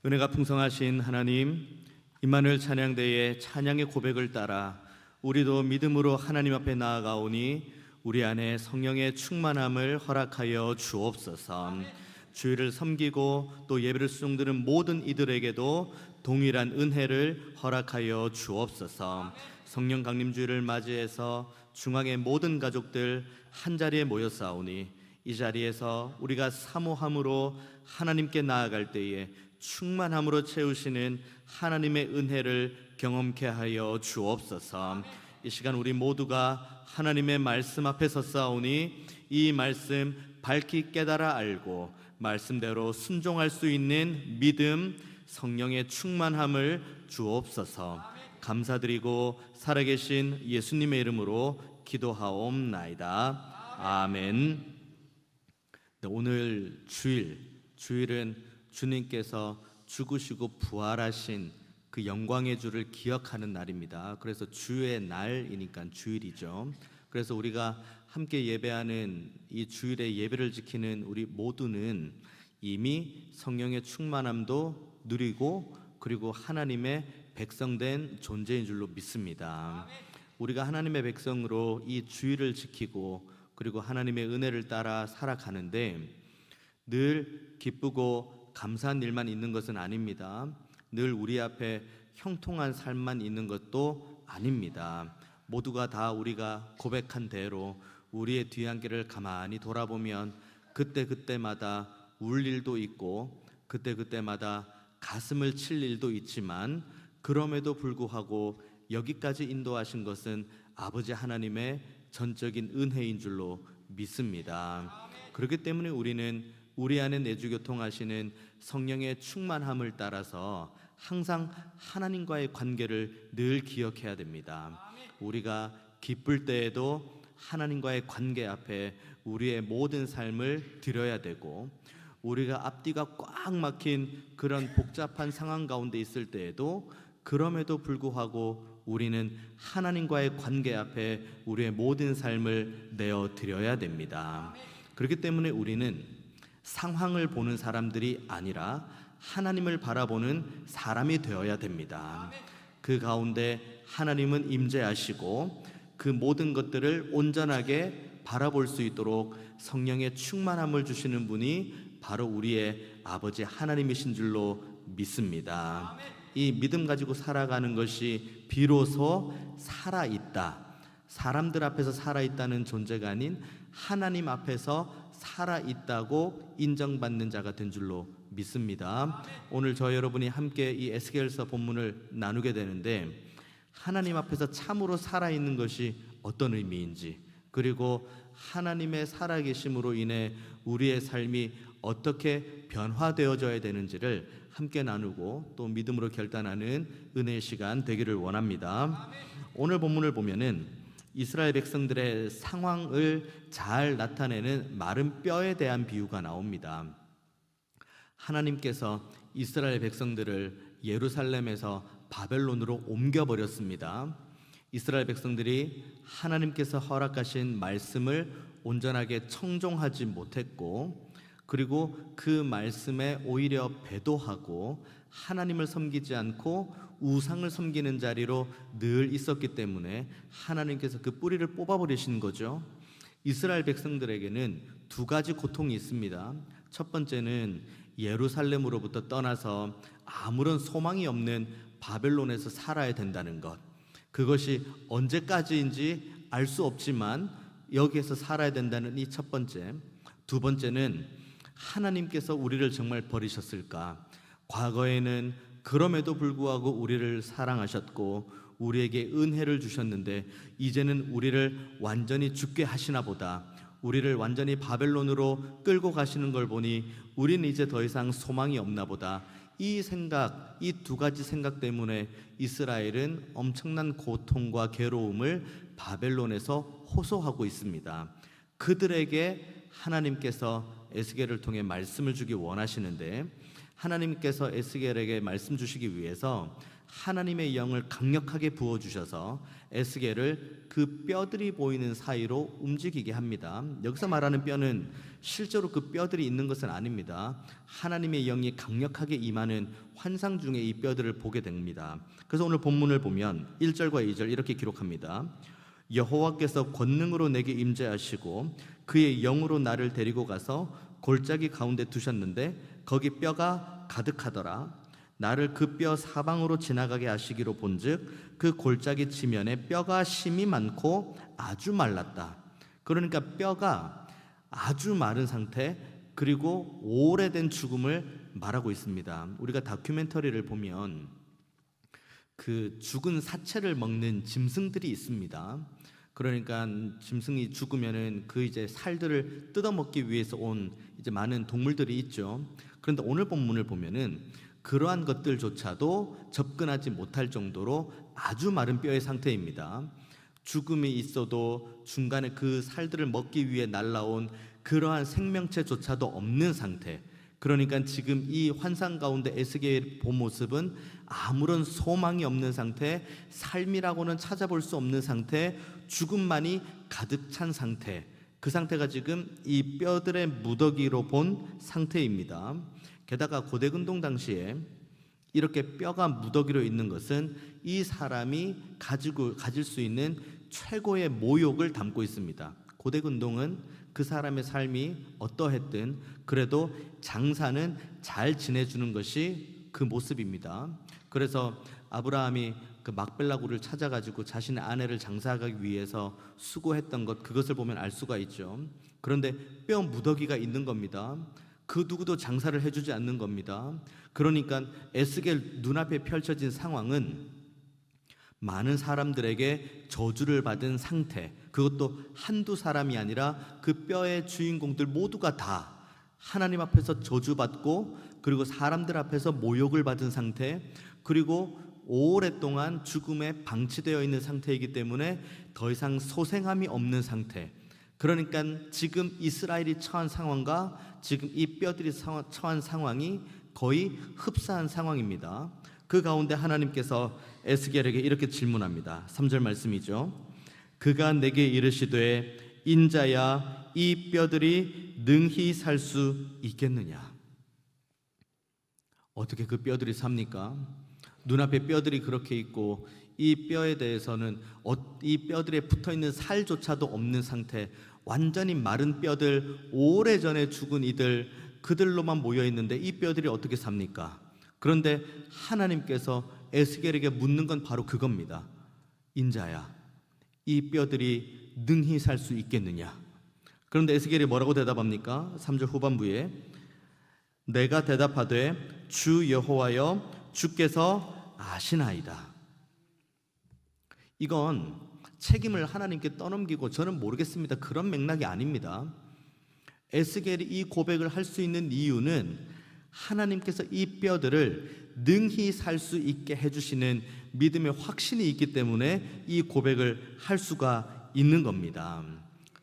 은혜가 풍성하신 하나님, 임마누엘 찬양대의 찬양의 고백을 따라 우리도 믿음으로 하나님 앞에 나아가오니 우리 안에 성령의 충만함을 허락하여 주옵소서. 주의를 섬기고 또 예배를 수종드는 모든 이들에게도 동일한 은혜를 허락하여 주옵소서. 성령 강림주일을 맞이해서 중앙의 모든 가족들 한자리에 모였사오니 이 자리에서 우리가 사모함으로 하나님께 나아갈 때에 충만함으로 채우시는 하나님의 은혜를 경험케 하여 주옵소서. 이 시간 우리 모두가 하나님의 말씀 앞에 섰사오니 이 말씀 밝히 깨달아 알고 말씀대로 순종할 수 있는 믿음, 성령의 충만함을 주옵소서. 감사드리고 살아계신 예수님의 이름으로 기도하옵나이다. 아멘. 오늘 주일은 주님께서 죽으시고 부활하신 그 영광의 주를 기억하는 날입니다. 그래서 주의 날이니까 주일이죠. 그래서 우리가 함께 예배하는 이 주일의 예배를 지키는 우리 모두는 이미 성령의 충만함도 누리고 그리고 하나님의 백성된 존재인 줄로 믿습니다. 우리가 하나님의 백성으로 이 주일을 지키고 그리고 하나님의 은혜를 따라 살아가는데 늘 기쁘고 감사한 일만 있는 것은 아닙니다. 늘 우리 앞에 형통한 삶만 있는 것도 아닙니다. 모두가 다 우리가 고백한 대로 우리의 뒤안길을 가만히 돌아보면 그때그때마다 울 일도 있고 그때그때마다 가슴을 칠 일도 있지만 그럼에도 불구하고 여기까지 인도하신 것은 아버지 하나님의 전적인 은혜인 줄로 믿습니다. 그렇기 때문에 우리는 우리 안에 내주교통하시는 성령의 충만함을 따라서 항상 하나님과의 관계를 늘 기억해야 됩니다. 우리가 기쁠 때에도 하나님과의 관계 앞에 우리의 모든 삶을 드려야 되고 우리가 앞뒤가 꽉 막힌 그런 복잡한 상황 가운데 있을 때에도 그럼에도 불구하고 우리는 하나님과의 관계 앞에 우리의 모든 삶을 내어드려야 됩니다. 그렇기 때문에 우리는 상황을 보는 사람들이 아니라 하나님을 바라보는 사람이 되어야 됩니다. 그 가운데 하나님은 임재하시고 그 모든 것들을 온전하게 바라볼 수 있도록 성령의 충만함을 주시는 분이 바로 우리의 아버지 하나님이신 줄로 믿습니다. 이 믿음 가지고 살아가는 것이 비로소 살아있다, 사람들 앞에서 살아있다는 존재가 아닌 하나님 앞에서 살아있다고 인정받는 자가 된 줄로 믿습니다. 오늘 저 여러분이 함께 이 에스겔서 본문을 나누게 되는데 하나님 앞에서 참으로 살아있는 것이 어떤 의미인지 그리고 하나님의 살아계심으로 인해 우리의 삶이 어떻게 변화되어져야 되는지를 함께 나누고 또 믿음으로 결단하는 은혜의 시간 되기를 원합니다. 오늘 본문을 보면은 이스라엘 백성들의 상황을 잘 나타내는 마른 뼈에 대한 비유가 나옵니다. 하나님께서 이스라엘 백성들을 예루살렘에서 바벨론으로 옮겨버렸습니다. 이스라엘 백성들이 하나님께서 허락하신 말씀을 온전하게 청종하지 못했고 그리고 그 말씀에 오히려 배도하고 하나님을 섬기지 않고 우상을 섬기는 자리로 늘 있었기 때문에 하나님께서 그 뿌리를 뽑아버리신 거죠. 이스라엘 백성들에게는 두 가지 고통이 있습니다. 첫 번째는 예루살렘으로부터 떠나서 아무런 소망이 없는 바벨론에서 살아야 된다는 것, 그것이 언제까지인지 알 수 없지만 여기에서 살아야 된다는 이 첫 번째. 두 번째는 하나님께서 우리를 정말 버리셨을까? 과거에는 그럼에도 불구하고 우리를 사랑하셨고 우리에게 은혜를 주셨는데 이제는 우리를 완전히 죽게 하시나 보다, 우리를 완전히 바벨론으로 끌고 가시는 걸 보니 우리는 이제 더 이상 소망이 없나 보다. 이 생각, 이 두 가지 생각 때문에 이스라엘은 엄청난 고통과 괴로움을 바벨론에서 호소하고 있습니다. 그들에게 하나님께서 에스겔을 통해 말씀을 주기 원하시는데 하나님께서 에스겔에게 말씀 주시기 위해서 하나님의 영을 강력하게 부어주셔서 에스겔을 그 뼈들이 보이는 사이로 움직이게 합니다. 여기서 말하는 뼈는 실제로 그 뼈들이 있는 것은 아닙니다. 하나님의 영이 강력하게 임하는 환상 중에 이 뼈들을 보게 됩니다. 그래서 오늘 본문을 보면 1절과 2절 이렇게 기록합니다. 여호와께서 권능으로 내게 임재하시고 그의 영으로 나를 데리고 가서 골짜기 가운데 두셨는데 거기 뼈가 가득하더라. 나를 그 뼈 사방으로 지나가게 하시기로 본즉 그 골짜기 지면에 뼈가 심이 많고 아주 말랐다. 그러니까 뼈가 아주 마른 상태, 그리고 오래된 죽음을 말하고 있습니다. 우리가 다큐멘터리를 보면 그 죽은 사체를 먹는 짐승들이 있습니다. 그러니까 짐승이 죽으면은 그 이제 살들을 뜯어먹기 위해서 온 이제 많은 동물들이 있죠. 그런데 오늘 본문을 보면은 그러한 것들조차도 접근하지 못할 정도로 아주 마른 뼈의 상태입니다. 죽음이 있어도 중간에 그 살들을 먹기 위해 날라온 그러한 생명체조차도 없는 상태. 그러니까 지금 이 환상 가운데 에스겔의 본 모습은 아무런 소망이 없는 상태, 삶이라고는 찾아볼 수 없는 상태, 죽음만이 가득 찬 상태. 그 상태가 지금 이 뼈들의 무더기로 본 상태입니다. 게다가 고대 근동 당시에 이렇게 뼈가 무더기로 있는 것은 이 사람이 가질 수 있는 최고의 모욕을 담고 있습니다. 고대 근동은 그 사람의 삶이 어떠했든 그래도 장사는 잘 지내주는 것이 그 모습입니다. 그래서 아브라함이 그 막벨라 굴을 찾아가지고 자신의 아내를 장사하기 위해서 수고했던 것, 그것을 보면 알 수가 있죠. 그런데 뼈 무더기가 있는 겁니다. 그 누구도 장사를 해주지 않는 겁니다. 그러니까 에스겔 눈앞에 펼쳐진 상황은 많은 사람들에게 저주를 받은 상태, 그것도 한두 사람이 아니라 그 뼈의 주인공들 모두가 다 하나님 앞에서 저주받고 그리고 사람들 앞에서 모욕을 받은 상태, 그리고 오랫동안 죽음에 방치되어 있는 상태이기 때문에 더 이상 소생함이 없는 상태. 그러니까 지금 이스라엘이 처한 상황과 지금 이 뼈들이 처한 상황이 거의 흡사한 상황입니다. 그 가운데 하나님께서 에스겔에게 이렇게 질문합니다. 3절 말씀이죠. 그가 내게 이르시되 인자야 이 뼈들이 능히 살 수 있겠느냐. 어떻게 그 뼈들이 삽니까? 눈앞에 뼈들이 그렇게 있고 이 뼈에 대해서는 이 뼈들에 붙어있는 살조차도 없는 상태, 완전히 마른 뼈들, 오래전에 죽은 이들, 그들로만 모여있는데 이 뼈들이 어떻게 삽니까? 그런데 하나님께서 에스겔에게 묻는 건 바로 그겁니다. 인자야, 이 뼈들이 능히 살 수 있겠느냐? 그런데 에스겔이 뭐라고 대답합니까? 3절 후반부에 내가 대답하되 주 여호와여 주께서 아시나이다. 이건 책임을 하나님께 떠넘기고 저는 모르겠습니다, 그런 맥락이 아닙니다. 에스겔이 이 고백을 할 수 있는 이유는 하나님께서 이 뼈들을 능히 살 수 있게 해주시는 믿음의 확신이 있기 때문에 이 고백을 할 수가 있는 겁니다.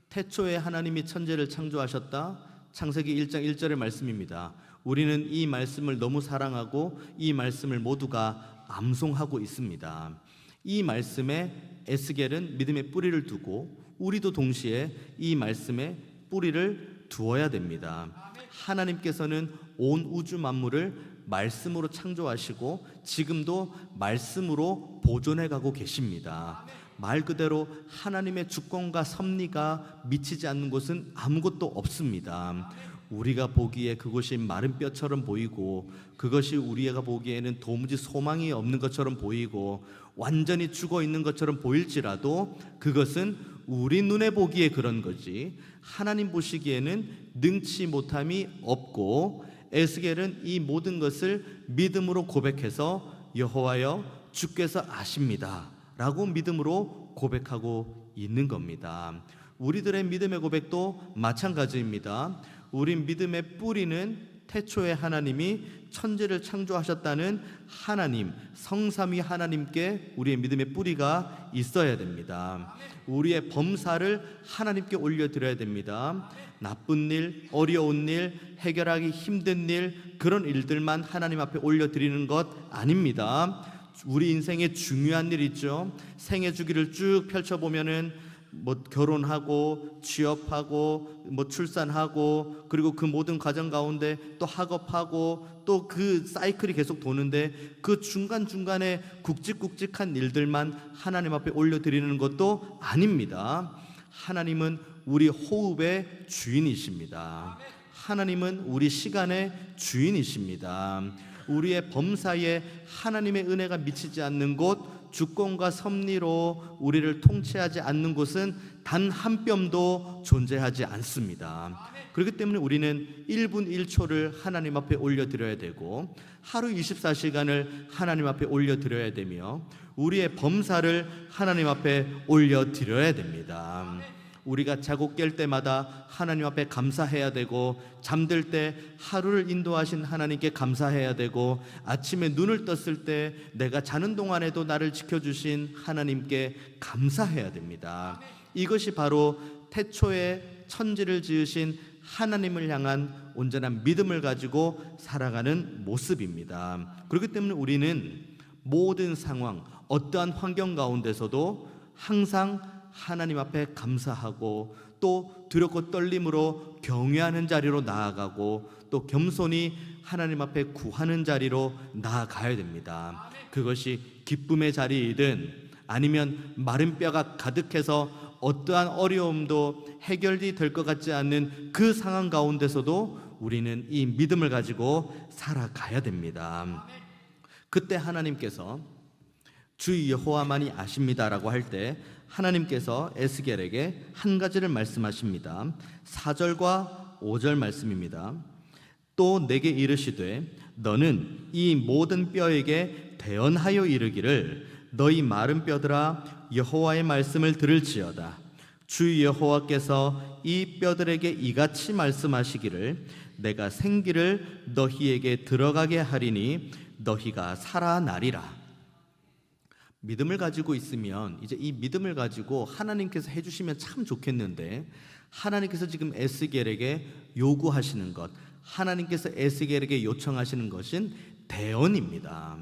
태초에 하나님이 천지를 창조하셨다. 창세기 1장 1절의 말씀입니다. 우리는 이 말씀을 너무 사랑하고 이 말씀을 모두가 암송하고 있습니다. 이 말씀에 에스겔은 믿음의 뿌리를 두고 우리도 동시에 이 말씀에 뿌리를 두어야 됩니다. 하나님께서는 온 우주 만물을 말씀으로 창조하시고 지금도 말씀으로 보존해 가고 계십니다. 말 그대로 하나님의 주권과 섭리가 미치지 않는 곳은 아무것도 없습니다. 우리가 보기에 그것이 마른 뼈처럼 보이고 그것이 우리가 보기에는 도무지 소망이 없는 것처럼 보이고 완전히 죽어 있는 것처럼 보일지라도 그것은 우리 눈에 보기에 그런 거지 하나님 보시기에는 능치 못함이 없고, 에스겔은 이 모든 것을 믿음으로 고백해서 여호와여 주께서 아십니다 라고 믿음으로 고백하고 있는 겁니다. 우리들의 믿음의 고백도 마찬가지입니다. 우린 믿음의 뿌리는 태초에 하나님이 천지를 창조하셨다는 하나님, 성삼위 하나님께 우리의 믿음의 뿌리가 있어야 됩니다. 우리의 범사를 하나님께 올려드려야 됩니다. 나쁜 일, 어려운 일, 해결하기 힘든 일, 그런 일들만 하나님 앞에 올려드리는 것 아닙니다. 우리 인생의 중요한 일 있죠. 생애 주기를 쭉 펼쳐보면은 결혼하고 취업하고 출산하고 그리고 그 모든 과정 가운데 또 학업하고 또 그 사이클이 계속 도는데 그 중간중간에 굵직굵직한 일들만 하나님 앞에 올려드리는 것도 아닙니다. 하나님은 우리 호흡의 주인이십니다. 하나님은 우리 시간의 주인이십니다. 우리의 범사에 하나님의 은혜가 미치지 않는 곳, 주권과 섭리로 우리를 통치하지 않는 곳은 단 한 뼘도 존재하지 않습니다. 그렇기 때문에 우리는 1분 1초를 하나님 앞에 올려드려야 되고 하루 24시간을 하나님 앞에 올려드려야 되며 우리의 범사를 하나님 앞에 올려드려야 됩니다. 우리가 자고 깰 때마다 하나님 앞에 감사해야 되고 잠들 때 하루를 인도하신 하나님께 감사해야 되고 아침에 눈을 떴을 때 내가 자는 동안에도 나를 지켜주신 하나님께 감사해야 됩니다. 이것이 바로 태초에 천지를 지으신 하나님을 향한 온전한 믿음을 가지고 살아가는 모습입니다. 그렇기 때문에 우리는 모든 상황, 어떠한 환경 가운데서도 항상 하나님 앞에 감사하고 또 두렵고 떨림으로 경외하는 자리로 나아가고 또 겸손히 하나님 앞에 구하는 자리로 나아가야 됩니다. 그것이 기쁨의 자리이든 아니면 마른 뼈가 가득해서 어떠한 어려움도 해결이 될 것 같지 않는 그 상황 가운데서도 우리는 이 믿음을 가지고 살아가야 됩니다. 그때 하나님께서 주 여호와만이 아십니다라고 할 때 하나님께서 에스겔에게 한 가지를 말씀하십니다. 4절과 5절 말씀입니다. 또 내게 이르시되 너는 이 모든 뼈에게 대언하여 이르기를 너희 마른 뼈들아 여호와의 말씀을 들을지어다. 주 여호와께서 이 뼈들에게 이같이 말씀하시기를 내가 생기를 너희에게 들어가게 하리니 너희가 살아나리라. 믿음을 가지고 있으면 이제 이 믿음을 가지고 하나님께서 해주시면 참 좋겠는데 하나님께서 지금 에스겔에게 요구하시는 것, 하나님께서 에스겔에게 요청하시는 것은 대언입니다.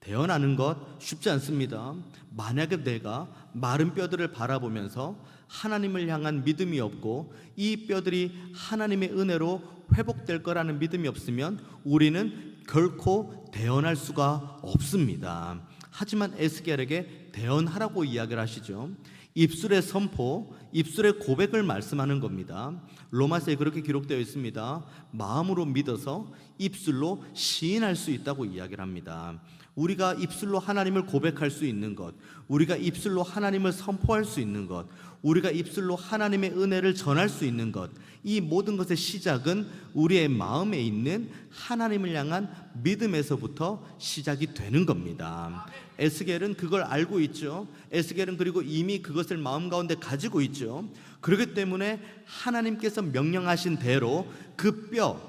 대언하는 것 쉽지 않습니다. 만약에 내가 마른 뼈들을 바라보면서 하나님을 향한 믿음이 없고 이 뼈들이 하나님의 은혜로 회복될 거라는 믿음이 없으면 우리는 결코 대언할 수가 없습니다. 하지만 에스겔에게 대언하라고 이야기를 하시죠. 입술의 선포, 입술의 고백을 말씀하는 겁니다. 로마서에 그렇게 기록되어 있습니다. 마음으로 믿어서 입술로 시인할 수 있다고 이야기를 합니다. 우리가 입술로 하나님을 고백할 수 있는 것, 우리가 입술로 하나님을 선포할 수 있는 것, 우리가 입술로 하나님의 은혜를 전할 수 있는 것, 이 모든 것의 시작은 우리의 마음에 있는 하나님을 향한 믿음에서부터 시작이 되는 겁니다. 에스겔은 그걸 알고 있죠. 에스겔은 그리고 이미 그것을 마음 가운데 가지고 있죠. 그렇기 때문에 하나님께서 명령하신 대로 그 뼈,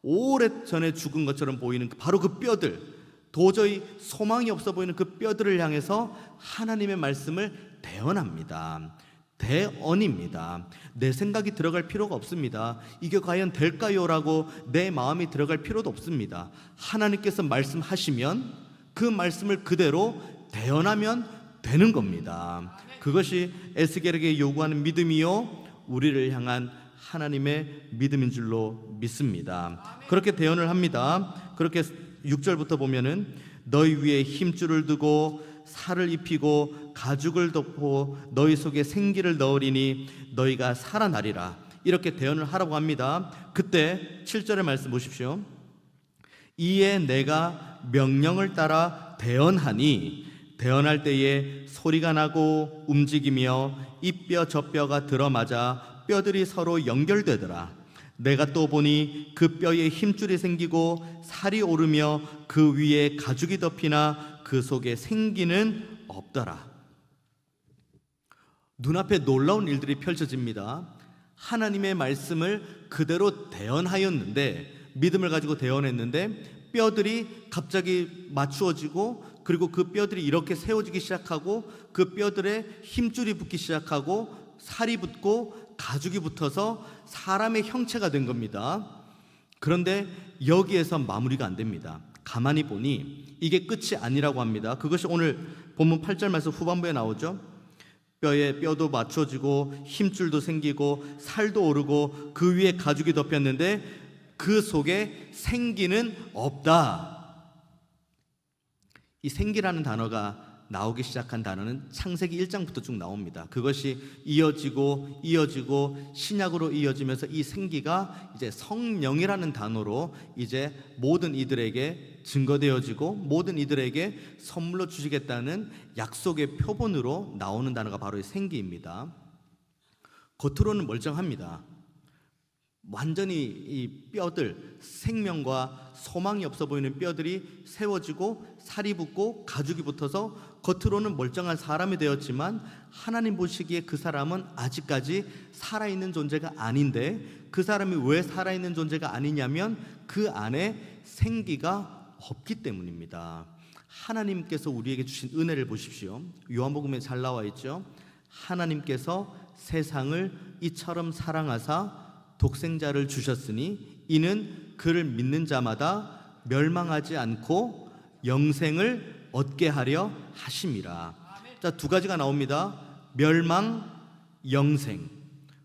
오래전에 죽은 것처럼 보이는 바로 그 뼈들, 도저히 소망이 없어 보이는 그 뼈들을 향해서 하나님의 말씀을 대언합니다. 대언입니다. 내 생각이 들어갈 필요가 없습니다. 이게 과연 될까요? 라고 내 마음이 들어갈 필요도 없습니다. 하나님께서 말씀하시면 그 말씀을 그대로 대언하면 되는 겁니다. 그것이 에스겔에게 요구하는 믿음이요 우리를 향한 하나님의 믿음인 줄로 믿습니다. 그렇게 대언을 합니다. 그렇게 6절부터 보면은 너희 위에 힘줄을 두고 살을 입히고 가죽을 덮고 너희 속에 생기를 넣으리니 너희가 살아나리라. 이렇게 대언을 하라고 합니다. 그때 7절의 말씀 보십시오. 이에 내가 명령을 따라 대언하니 대언할 때에 소리가 나고 움직이며 이 뼈 저 뼈가 들어맞아 뼈들이 서로 연결되더라. 내가 또 보니 그 뼈에 힘줄이 생기고 살이 오르며 그 위에 가죽이 덮이나 그 속에 생기는 없더라. 눈앞에 놀라운 일들이 펼쳐집니다. 하나님의 말씀을 그대로 대언하였는데, 믿음을 가지고 대언했는데 뼈들이 갑자기 맞추어지고, 그리고 그 뼈들이 이렇게 세워지기 시작하고, 그 뼈들에 힘줄이 붙기 시작하고 살이 붙고 가죽이 붙어서 사람의 형체가 된 겁니다. 그런데 여기에서 마무리가 안 됩니다. 가만히 보니 이게 끝이 아니라고 합니다. 그것이 오늘 본문 8절 말씀 후반부에 나오죠. 뼈에 뼈도 맞춰지고 힘줄도 생기고 살도 오르고 그 위에 가죽이 덮였는데 그 속에 생기는 없다. 이 생기라는 단어가 나오기 시작한 단어는 창세기 1장부터 쭉 나옵니다. 그것이 이어지고 신약으로 이어지면서 이 생기가 이제 성령이라는 단어로 이제 모든 이들에게 증거되어지고 모든 이들에게 선물로 주시겠다는 약속의 표본으로 나오는 단어가 바로 이 생기입니다. 겉으로는 멀쩡합니다. 완전히 이 뼈들, 생명과 소망이 없어 보이는 뼈들이 세워지고 살이 붙고 가죽이 붙어서 겉으로는 멀쩡한 사람이 되었지만 하나님 보시기에 그 사람은 아직까지 살아있는 존재가 아닌데, 그 사람이 왜 살아있는 존재가 아니냐면 그 안에 생기가 없기 때문입니다. 하나님께서 우리에게 주신 은혜를 보십시오. 요한복음에 잘 나와 있죠. 하나님께서 세상을 이처럼 사랑하사 독생자를 주셨으니 이는 그를 믿는 자마다 멸망하지 않고 영생을 얻게 하려 하심이라. 자, 두 가지가 나옵니다. 멸망, 영생,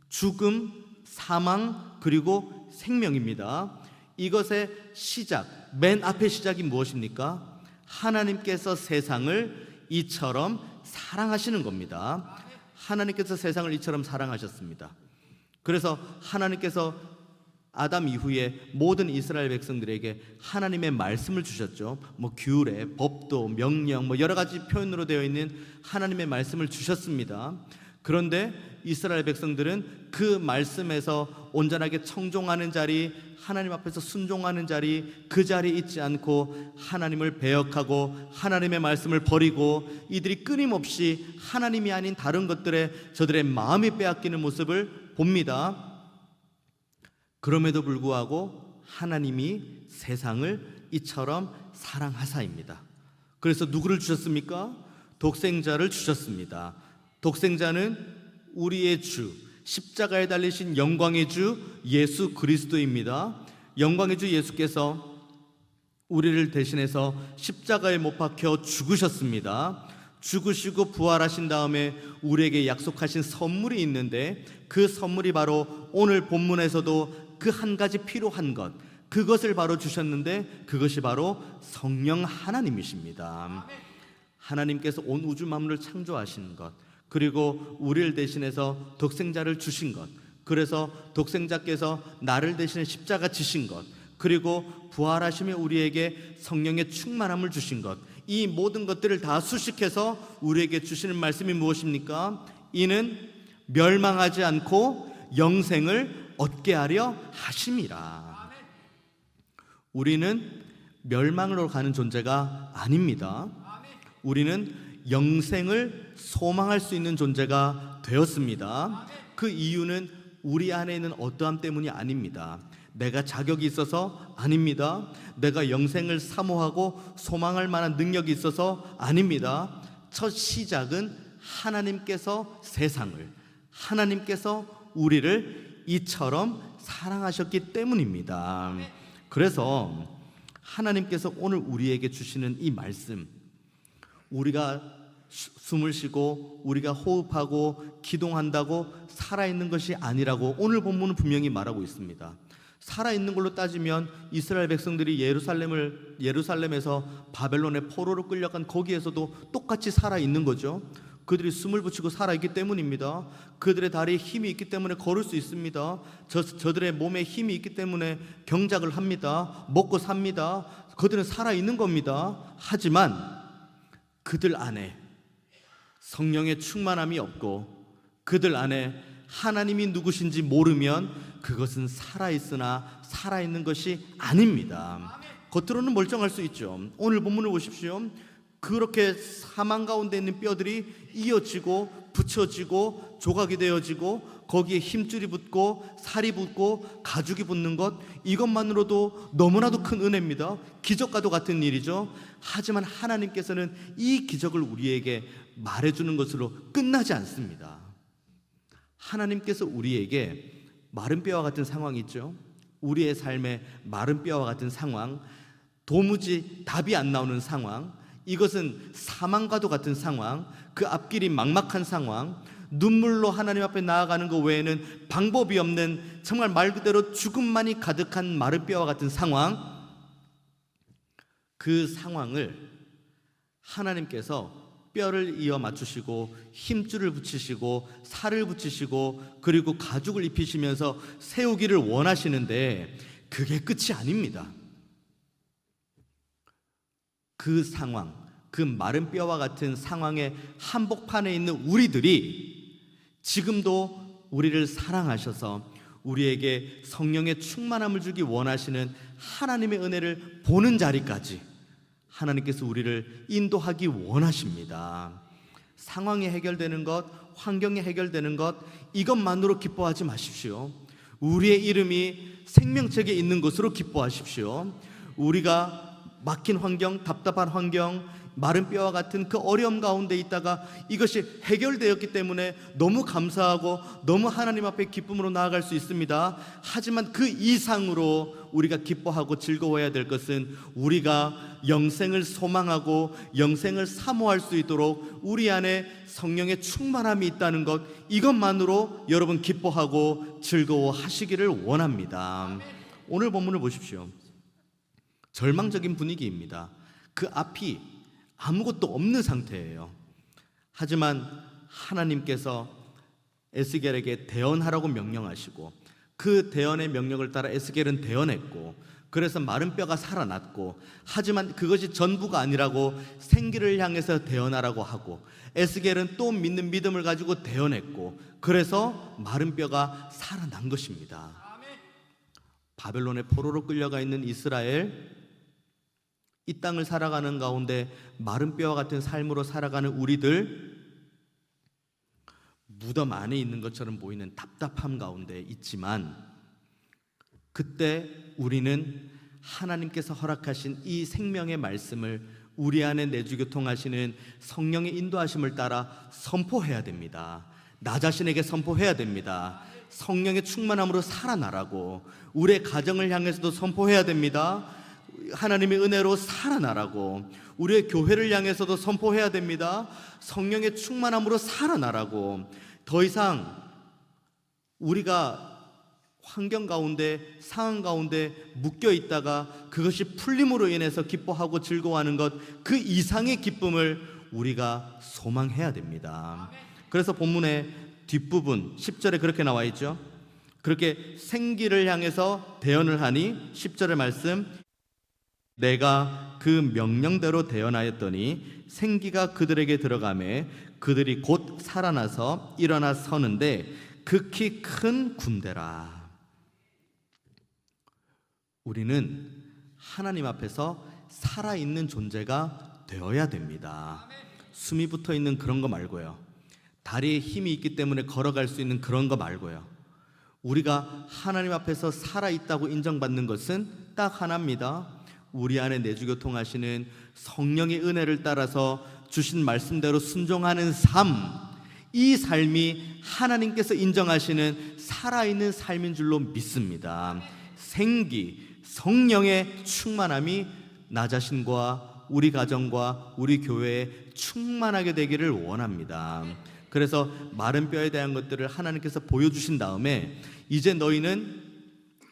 죽음, 사망, 그리고 생명입니다. 이것의 시작, 맨 앞의 시작이 무엇입니까? 하나님께서 세상을 이처럼 사랑하시는 겁니다. 하나님께서 세상을 이처럼 사랑하셨습니다. 그래서 하나님께서 아담 이후에 모든 이스라엘 백성들에게 하나님의 말씀을 주셨죠. 규례, 법도, 명령, 여러 가지 표현으로 되어 있는 하나님의 말씀을 주셨습니다. 그런데 이스라엘 백성들은 그 말씀에서 온전하게 청종하는 자리, 하나님 앞에서 순종하는 자리, 그 자리에 있지 않고 하나님을 배역하고 하나님의 말씀을 버리고 이들이 끊임없이 하나님이 아닌 다른 것들에 저들의 마음이 빼앗기는 모습을 봅니다. 그럼에도 불구하고 하나님이 세상을 이처럼 사랑하사입니다. 그래서 누구를 주셨습니까? 독생자를 주셨습니다. 독생자는 우리의 주, 십자가에 달리신 영광의 주 예수 그리스도입니다. 영광의 주 예수께서 우리를 대신해서 십자가에 못 박혀 죽으셨습니다. 죽으시고 부활하신 다음에 우리에게 약속하신 선물이 있는데, 그 선물이 바로 오늘 본문에서도 그 한 가지 필요한 것, 그것을 바로 주셨는데 그것이 바로 성령 하나님이십니다. 하나님께서 온 우주 만물을 창조하신 것, 그리고 우리를 대신해서 독생자를 주신 것, 그래서 독생자께서 나를 대신해 십자가 지신 것, 그리고 부활하시며 우리에게 성령의 충만함을 주신 것, 이 모든 것들을 다 수식해서 우리에게 주시는 말씀이 무엇입니까? 이는 멸망하지 않고 영생을 얻게 하려 하심이라. 우리는 멸망으로 가는 존재가 아닙니다. 우리는 영생을 소망할 수 있는 존재가 되었습니다. 그 이유는 우리 안에 있는 어떠함 때문이 아닙니다. 내가 자격이 있어서 아닙니다. 내가 영생을 사모하고 소망할 만한 능력이 있어서 아닙니다. 첫 시작은 하나님께서 세상을, 하나님께서 우리를 이처럼 사랑하셨기 때문입니다. 그래서 하나님께서 오늘 우리에게 주시는 이 말씀, 우리가 숨을 쉬고 우리가 호흡하고 기동한다고 살아있는 것이 아니라고 오늘 본문은 분명히 말하고 있습니다. 살아있는 걸로 따지면 이스라엘 백성들이 예루살렘에서 바벨론의 포로로 끌려간 거기에서도 똑같이 살아있는 거죠. 그들이 숨을 붙이고 살아있기 때문입니다. 그들의 다리에 힘이 있기 때문에 걸을 수 있습니다. 저들의 몸에 힘이 있기 때문에 경작을 합니다. 먹고 삽니다. 그들은 살아있는 겁니다. 하지만 그들 안에 성령의 충만함이 없고 그들 안에 하나님이 누구신지 모르면 그것은 살아있으나 살아있는 것이 아닙니다. 겉으로는 멀쩡할 수 있죠. 오늘 본문을 보십시오. 그렇게 사망 가운데 있는 뼈들이 이어지고 붙여지고 조각이 되어지고 거기에 힘줄이 붙고 살이 붙고 가죽이 붙는 것, 이것만으로도 너무나도 큰 은혜입니다. 기적과도 같은 일이죠. 하지만 하나님께서는 이 기적을 우리에게 말해주는 것으로 끝나지 않습니다. 하나님께서 우리에게 마른 뼈와 같은 상황이 있죠. 우리의 삶에 마른 뼈와 같은 상황, 도무지 답이 안 나오는 상황, 이것은 사망과도 같은 상황, 그 앞길이 막막한 상황, 눈물로 하나님 앞에 나아가는 것 외에는 방법이 없는 정말 말 그대로 죽음만이 가득한 마른 뼈와 같은 상황, 그 상황을 하나님께서 뼈를 이어 맞추시고 힘줄을 붙이시고 살을 붙이시고 그리고 가죽을 입히시면서 세우기를 원하시는데 그게 끝이 아닙니다. 그 상황, 그 마른 뼈와 같은 상황의 한복판에 있는 우리들이 지금도 우리를 사랑하셔서 우리에게 성령의 충만함을 주기 원하시는 하나님의 은혜를 보는 자리까지 하나님께서 우리를 인도하기 원하십니다. 상황이 해결되는 것, 환경이 해결되는 것, 이것만으로 기뻐하지 마십시오. 우리의 이름이 생명책에 있는 것으로 기뻐하십시오. 우리가 막힌 환경, 답답한 환경, 마른 뼈와 같은 그 어려움 가운데 있다가 이것이 해결되었기 때문에 너무 감사하고 너무 하나님 앞에 기쁨으로 나아갈 수 있습니다. 하지만 그 이상으로 우리가 기뻐하고 즐거워해야 될 것은 우리가 영생을 소망하고 영생을 사모할 수 있도록 우리 안에 성령의 충만함이 있다는 것, 이것만으로 여러분 기뻐하고 즐거워하시기를 원합니다. 오늘 본문을 보십시오. 절망적인 분위기입니다. 그 앞이 아무것도 없는 상태예요. 하지만 하나님께서 에스겔에게 대언하라고 명령하시고 그 대언의 명령을 따라 에스겔은 대언했고 그래서 마른 뼈가 살아났고, 하지만 그것이 전부가 아니라고 생기를 향해서 대언하라고 하고 에스겔은 또 믿는 믿음을 가지고 대언했고 그래서 마른 뼈가 살아난 것입니다. 바벨론의 포로로 끌려가 있는 이스라엘, 이 땅을 살아가는 가운데 마른 뼈와 같은 삶으로 살아가는 우리들, 무덤 안에 있는 것처럼 보이는 답답함 가운데 있지만 그때 우리는 하나님께서 허락하신 이 생명의 말씀을 우리 안에 내주교통하시는 성령의 인도하심을 따라 선포해야 됩니다. 나 자신에게 선포해야 됩니다. 성령의 충만함으로 살아나라고. 우리의 가정을 향해서도 선포해야 됩니다. 하나님의 은혜로 살아나라고. 우리의 교회를 향해서도 선포해야 됩니다. 성령의 충만함으로 살아나라고. 더 이상 우리가 환경 가운데, 상황 가운데 묶여 있다가 그것이 풀림으로 인해서 기뻐하고 즐거워하는 것, 그 이상의 기쁨을 우리가 소망해야 됩니다. 그래서 본문의 뒷부분 10절에 그렇게 나와 있죠. 그렇게 생기를 향해서 대언을 하니 10절의 말씀, 내가 그 명령대로 대언하였더니 생기가 그들에게 들어가매 그들이 곧 살아나서 일어나 서는데 극히 큰 군대라. 우리는 하나님 앞에서 살아있는 존재가 되어야 됩니다. 숨이 붙어있는 그런 거 말고요, 다리에 힘이 있기 때문에 걸어갈 수 있는 그런 거 말고요, 우리가 하나님 앞에서 살아있다고 인정받는 것은 딱 하나입니다. 우리 안에 내주교통하시는 성령의 은혜를 따라서 주신 말씀대로 순종하는 삶, 이 삶이 하나님께서 인정하시는 살아있는 삶인 줄로 믿습니다. 생기, 성령의 충만함이 나 자신과 우리 가정과 우리 교회에 충만하게 되기를 원합니다. 그래서 마른 뼈에 대한 것들을 하나님께서 보여주신 다음에 이제 너희는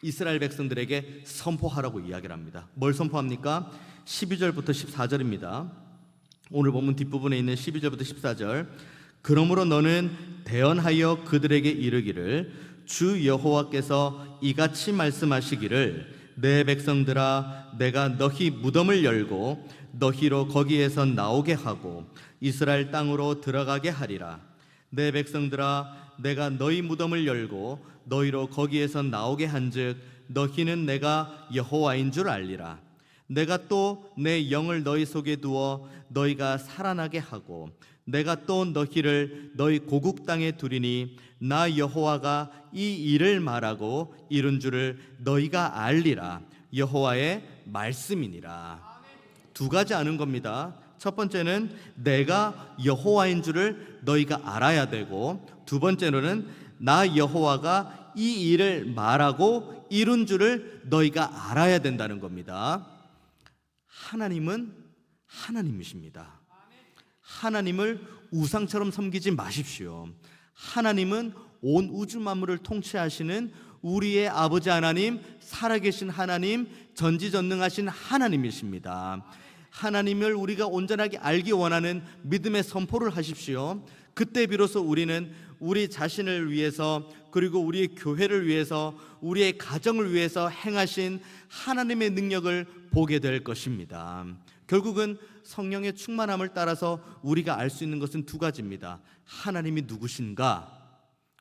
이스라엘 백성들에게 선포하라고 이야기를 합니다. 뭘 선포합니까? 12절부터 14절입니다. 오늘 본문 뒷부분에 있는 12절부터 14절. 그러므로 너는 대언하여 그들에게 이르기를 주 여호와께서 이같이 말씀하시기를 내 백성들아, 내가 너희 무덤을 열고 너희로 거기에서 나오게 하고 이스라엘 땅으로 들어가게 하리라. 내 백성들아, 내가 너희 무덤을 열고 너희로 거기에서 나오게 한즉 너희는 내가 여호와인 줄 알리라. 내가 또 내 영을 너희 속에 두어 너희가 살아나게 하고 내가 또 너희를 너희 고국 땅에 두리니 나 여호와가 이 일을 말하고 이룬 줄을 너희가 알리라. 여호와의 말씀이니라. 두 가지 아는 겁니다. 첫 번째는 내가 여호와인 줄을 너희가 알아야 되고, 두 번째로는 나 여호와가 이 일을 말하고 이룬 줄을 너희가 알아야 된다는 겁니다. 하나님은 하나님이십니다. 하나님을 우상처럼 섬기지 마십시오. 하나님은 온 우주 만물을 통치하시는 우리의 아버지 하나님, 살아계신 하나님, 전지전능하신 하나님이십니다. 하나님을 우리가 온전하게 알기 원하는 믿음의 선포를 하십시오. 그때 비로소 우리는 우리 자신을 위해서, 그리고 우리의 교회를 위해서, 우리의 가정을 위해서 행하신 하나님의 능력을 보게 될 것입니다. 결국은 성령의 충만함을 따라서 우리가 알 수 있는 것은 두 가지입니다. 하나님이 누구신가?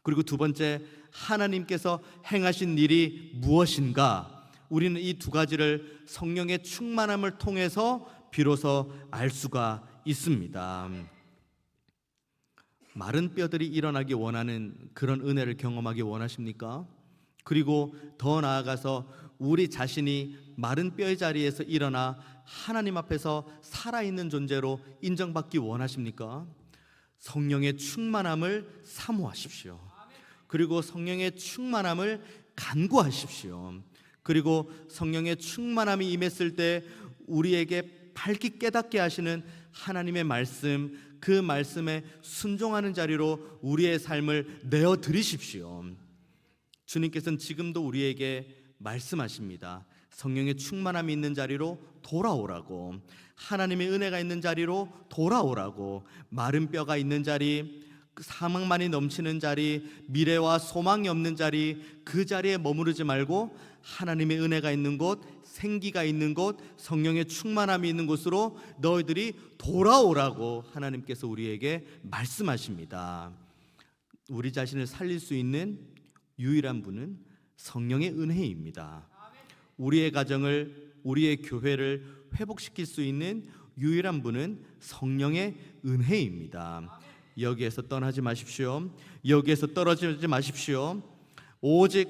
그리고 두 번째, 하나님께서 행하신 일이 무엇인가? 우리는 이 두 가지를 성령의 충만함을 통해서 비로소 알 수가 있습니다. 마른 뼈들이 일어나기 원하는 그런 은혜를 경험하기 원하십니까? 그리고 더 나아가서 우리 자신이 마른 뼈의 자리에서 일어나 하나님 앞에서 살아있는 존재로 인정받기 원하십니까? 성령의 충만함을 사모하십시오. 그리고 성령의 충만함을 간구하십시오. 그리고 성령의 충만함이 임했을 때 우리에게 밝게 깨닫게 하시는 하나님의 말씀, 그 말씀에 순종하는 자리로 우리의 삶을 내어드리십시오. 주님께서는 지금도 우리에게 말씀하십니다. 성령의 충만함이 있는 자리로 돌아오라고, 하나님의 은혜가 있는 자리로 돌아오라고, 마른 뼈가 있는 자리, 사망만이 넘치는 자리, 미래와 소망이 없는 자리, 그 자리에 머무르지 말고 하나님의 은혜가 있는 곳, 생기가 있는 곳, 성령의 충만함이 있는 곳으로 너희들이 돌아오라고 하나님께서 우리에게 말씀하십니다. 우리 자신을 살릴 수 있는 유일한 분은 성령의 은혜입니다. 우리의 가정을, 우리의 교회를 회복시킬 수 있는 유일한 분은 성령의 은혜입니다. 여기에서 떠나지 마십시오. 여기에서 떨어지지 마십시오. 오직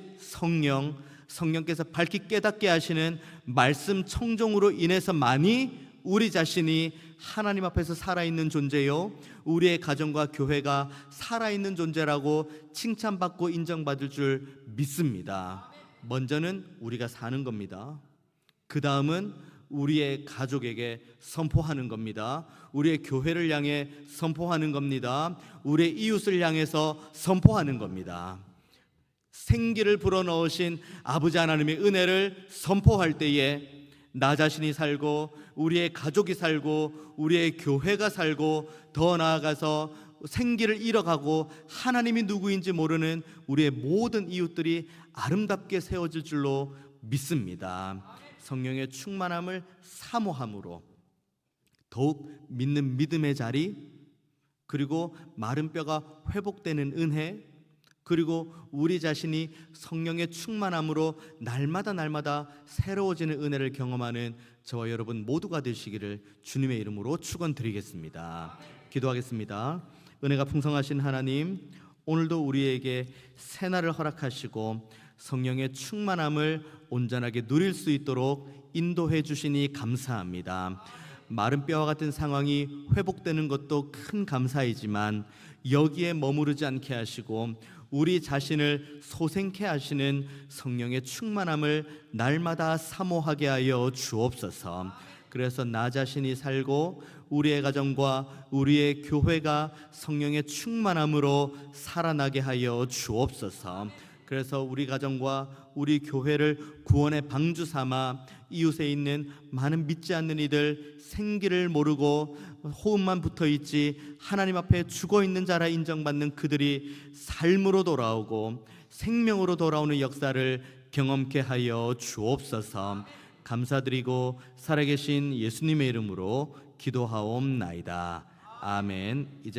성령께서 밝히 깨닫게 하시는 말씀 청종으로 인해서만이 우리 자신이 하나님 앞에서 살아있는 존재요, 우리의 가정과 교회가 살아있는 존재라고 칭찬받고 인정받을 줄 믿습니다. 먼저는 우리가 사는 겁니다. 그 다음은 우리의 가족에게 선포하는 겁니다. 우리의 교회를 향해 선포하는 겁니다. 우리의 이웃을 향해서 선포하는 겁니다. 생기를 불어넣으신 아버지 하나님의 은혜를 선포할 때에 나 자신이 살고, 우리의 가족이 살고, 우리의 교회가 살고, 더 나아가서 생기를 잃어가고 하나님이 누구인지 모르는 우리의 모든 이웃들이 아름답게 세워질 줄로 믿습니다. 성령의 충만함을 사모함으로 더욱 믿는 믿음의 자리, 그리고 마른 뼈가 회복되는 은혜, 그리고 우리 자신이 성령의 충만함으로 날마다 새로워지는 은혜를 경험하는 저와 여러분 모두가 되시기를 주님의 이름으로 축원드리겠습니다. 기도하겠습니다. 은혜가 풍성하신 하나님, 오늘도 우리에게 새날을 허락하시고 성령의 충만함을 온전하게 누릴 수 있도록 인도해 주시니 감사합니다. 마른 뼈와 같은 상황이 회복되는 것도 큰 감사이지만 여기에 머무르지 않게 하시고 우리 자신을 소생케 하시는 성령의 충만함을 날마다 사모하게 하여 주옵소서. 그래서 나 자신이 살고 우리의 가정과 우리의 교회가 성령의 충만함으로 살아나게 하여 주옵소서. 그래서 우리 가정과 우리 교회를 구원의 방주 삼아 이웃에 있는 많은 믿지 않는 이들, 생기를 모르고 호흡만 붙어있지 하나님 앞에 죽어있는 자라 인정받는 그들이 삶으로 돌아오고 생명으로 돌아오는 역사를 경험케 하여 주옵소서. 감사드리고 살아계신 예수님의 이름으로 기도하옵나이다. 아멘. 이제